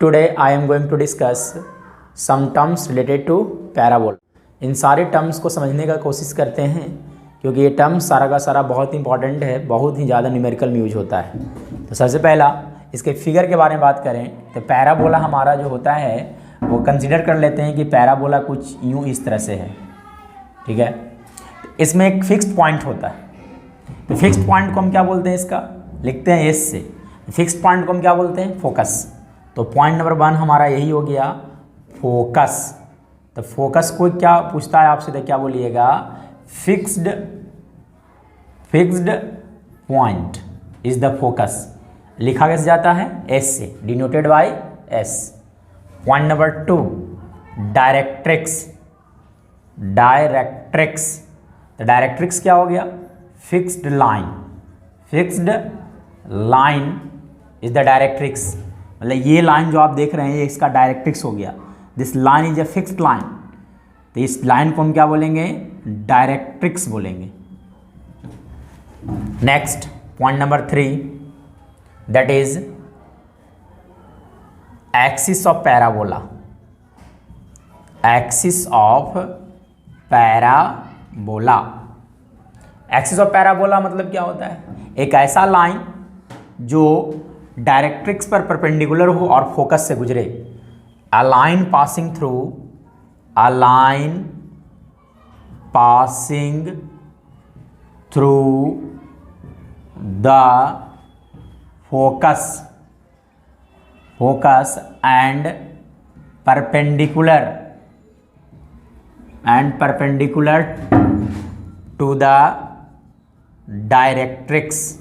Today I am going to discuss some terms related to parabola. इन सारे terms को समझने का कोशिश करते हैं क्योंकि ये टर्म सारा का सारा बहुत इंपॉर्टेंट है, बहुत ही ज़्यादा न्यूमेरिकल में यूज होता है। तो सबसे पहला इसके फिगर के बारे में बात करें तो पैराबोला हमारा जो होता है वो कंसिडर कर लेते हैं कि पैराबोला कुछ यूँ इस तरह से है, ठीक है। इसमें एक फिक्स्ड पॉइंट होता है, तो फिक्स्ड पॉइंट को हम क्या बोलते हैं, इसका लिखते हैं एस से। फिक्स्ड पॉइंट को हम क्या बोलते हैं, फोकस। तो पॉइंट नंबर 1 हमारा यही हो गया, फोकस। तो फोकस को क्या पूछता है आपसे, तो क्या बोलिएगा, fixed point is the focus. लिखा कैसे जाता है, एस से, denoted by S. Point number 2, directrix. तो डायरेक्ट्रिक्स क्या हो गया, fixed line is the directrix. मतलब ये लाइन जो आप देख रहे हैं ये इसका डायरेक्ट्रिक्स हो गया। This line is a fixed line, तो इस लाइन को हम क्या बोलेंगे, डायरेक्ट्रिक्स बोलेंगे। Next point number 3, that is axis of parabola. Axis of parabola मतलब क्या होता है, एक ऐसा लाइन जो डायरेक्ट्रिक्स पर परपेंडिकुलर हो और फोकस से गुजरे। A line passing through the focus and perpendicular to the directrix.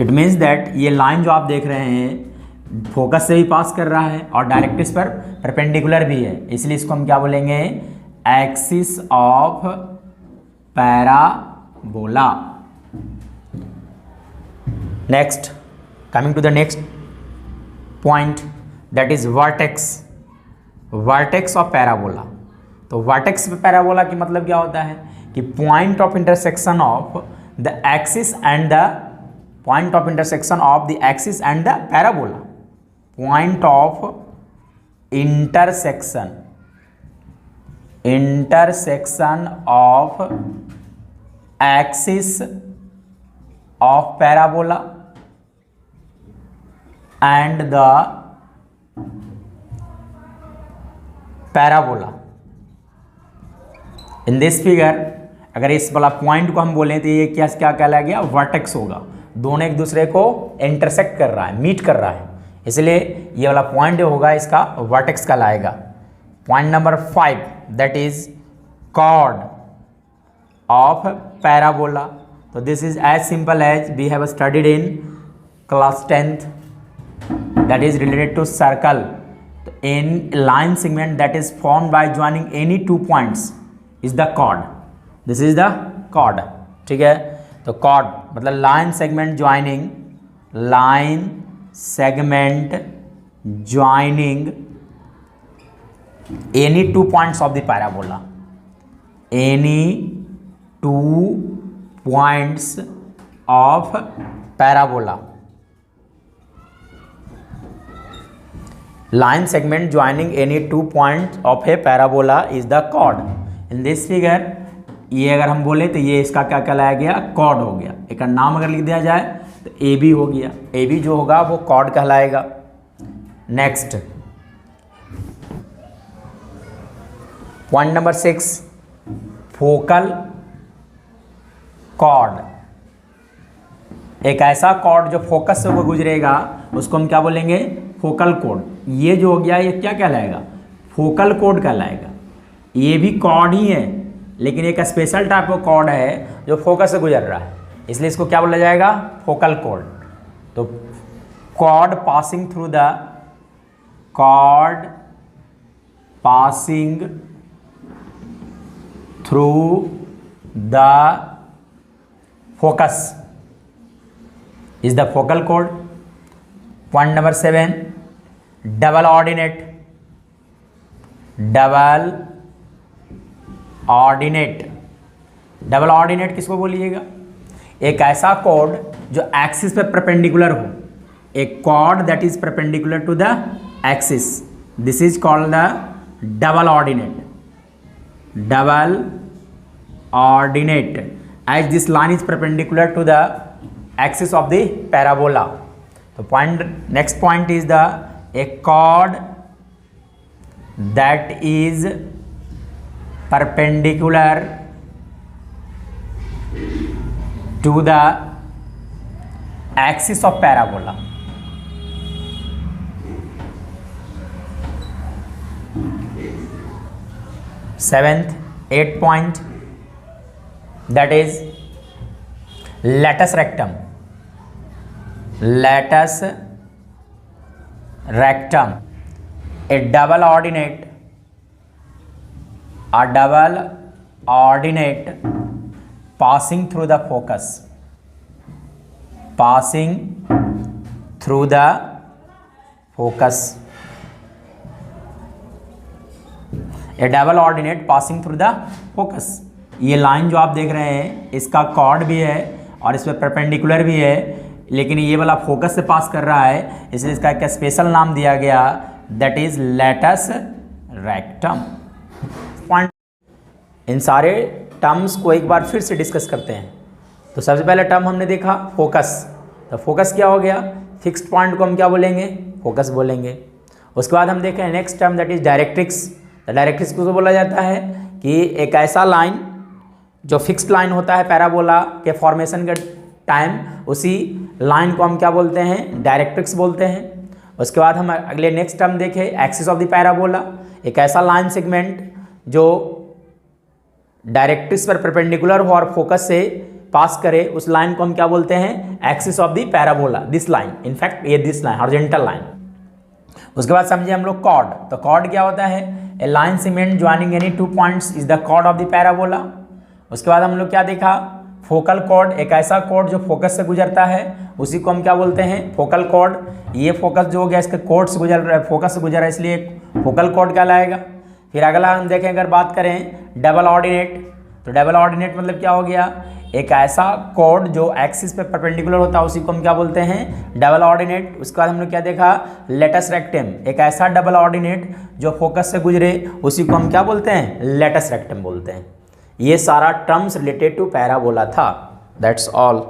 It means that ये लाइन जो आप देख रहे हैं फोकस से भी पास कर रहा है और डायरेक्ट्रिक्स पर परपेंडिकुलर भी है, इसलिए इसको हम क्या बोलेंगे, axis of parabola. Next, coming to the next point, that is vertex of parabola. तो वर्टेक्स ऑफ पैराबोला की मतलब क्या होता है कि point of intersection of the axis and the parabola. Point of intersection of axis of parabola and the parabola. In this figure, अगर इस वाला पॉइंट को हम बोलें तो ये क्या कहलाया गया, वर्टेक्स होगा। दोनों एक दूसरे को इंटरसेक्ट कर रहा है, मीट कर रहा है, इसलिए ये वाला पॉइंट जो होगा इसका वर्टेक्स कहलाएगा। Point number 5, that is chord of parabola. तो this is as simple as we have studied in class 10th, that is related to circle. तो in line segment that is formed by joining any 2 points is the chord. This is the chord, ठीक है। तो chord मतलब line segment joining any 2 points of the parabola. Any 2 points of parabola. Line segment joining any 2 points of a parabola is the chord. In this figure, ये अगर हम बोले तो ये इसका क्या कहलाया गया, chord हो गया। एक नाम अगर लिख दिया जाए तो AB हो गया, AB जो होगा वो chord कहलाएगा। Next point number 6, focal cord. एक ऐसा कॉर्ड जो फोकस से वो गुजरेगा उसको हम क्या बोलेंगे, फोकल कोड। ये जो हो गया ये क्या कहलाएगा, फोकल कोड कहलाएगा। ये भी कॉर्ड ही है लेकिन एक स्पेशल टाइप ऑफ कॉर्ड है जो फोकस से गुजर रहा है, इसलिए इसको क्या बोला जाएगा, फोकल कोड। तो cord passing through the focus is the focal code. Point number 7, double ordinate किसको बोलिएगा, एक ऐसा कोड जो एक्सिस पे परपेंडिकुलर हो। a chord that is perpendicular to the axis. This is called the double ordinate. Double ordinate, as this line is perpendicular to the axis of the parabola. So next point is a chord that is perpendicular to the axis of parabola. Seventh, 8th point, that is latus rectum. Latus rectum, a double ordinate passing through the focus. Passing through the focus. A double ordinate passing through the focus. ये line जो आप देख रहे हैं इसका cord भी है और इस पर परपेंडिकुलर भी है, लेकिन ये वाला फोकस से पास कर रहा है, इसलिए इसका एक स्पेशल नाम दिया गया, that is latus rectum. Point, इन सारे टर्म्स को एक बार फिर से डिस्कस करते हैं। तो सबसे पहले टर्म हमने देखा फोकस। तो फोकस क्या हो गया? फिक्स्ड पॉइंट को हम क्या बोलेंगे? फोकस बोलेंगे। उसके बाद हम देखें next term that is directrix. तो डायरेक्ट्रिक्स को बोला जाता है कि एक ऐसा लाइन जो फिक्स्ड लाइन होता है पैराबोला के फॉर्मेशन के टाइम, उसी लाइन को हम क्या बोलते हैं? डायरेक्ट्रिक्स बोलते हैं। उसके बाद हम अगले नेक्स्ट टर्म देखें एक्सिस ऑफ द पैराबोला। एक ऐसा लाइन सेगमेंट जो डायरेक्ट्रिक्स पर परपेंडिकुलर हो और फोकस से पास करे, उस लाइन को हम क्या बोलते हैं? Axis of the parabola, this line, in fact ये दिस लाइन, हॉरिजॉन्टल लाइन। उसके बाद समझिए हम लोग कॉर्ड। तो कॉर्ड क्या होता है? A line segment joining any two points is the chord of the parabola. उसके बाद हम लोग क्या देखा? फोकल कॉर्ड, एक ऐसा कॉर्ड जो फोकस से गुजरता है, उसी को हम क्या बोलते हैं? Focal cord. ये फोकस जो हो गया इसके कॉर्ड से गुजर रहा है, फोकस से गुजर रहा है, इसलिए फोकल कॉर्ड कहलाएगा। फिर अगला हम देखें, अगर बात करें डबल ऑर्डिनेट, तो डबल ऑर्डिनेट मतलब क्या हो गया? एक ऐसा कॉर्ड जो एक्सिस पे परपेंडिकुलर होता है, उसी को हम क्या बोलते हैं? Double ordinate. उसके बाद हम लोग क्या देखा? लेटस रेक्टम, एक ऐसा डबल ऑर्डिनेट जो फोकस से गुजरे, उसी को हम क्या बोलते हैं? लेटस रेक्टम बोलते हैं। ये सारा टर्म्स रिलेटेड टू पैराबोला था। That's all.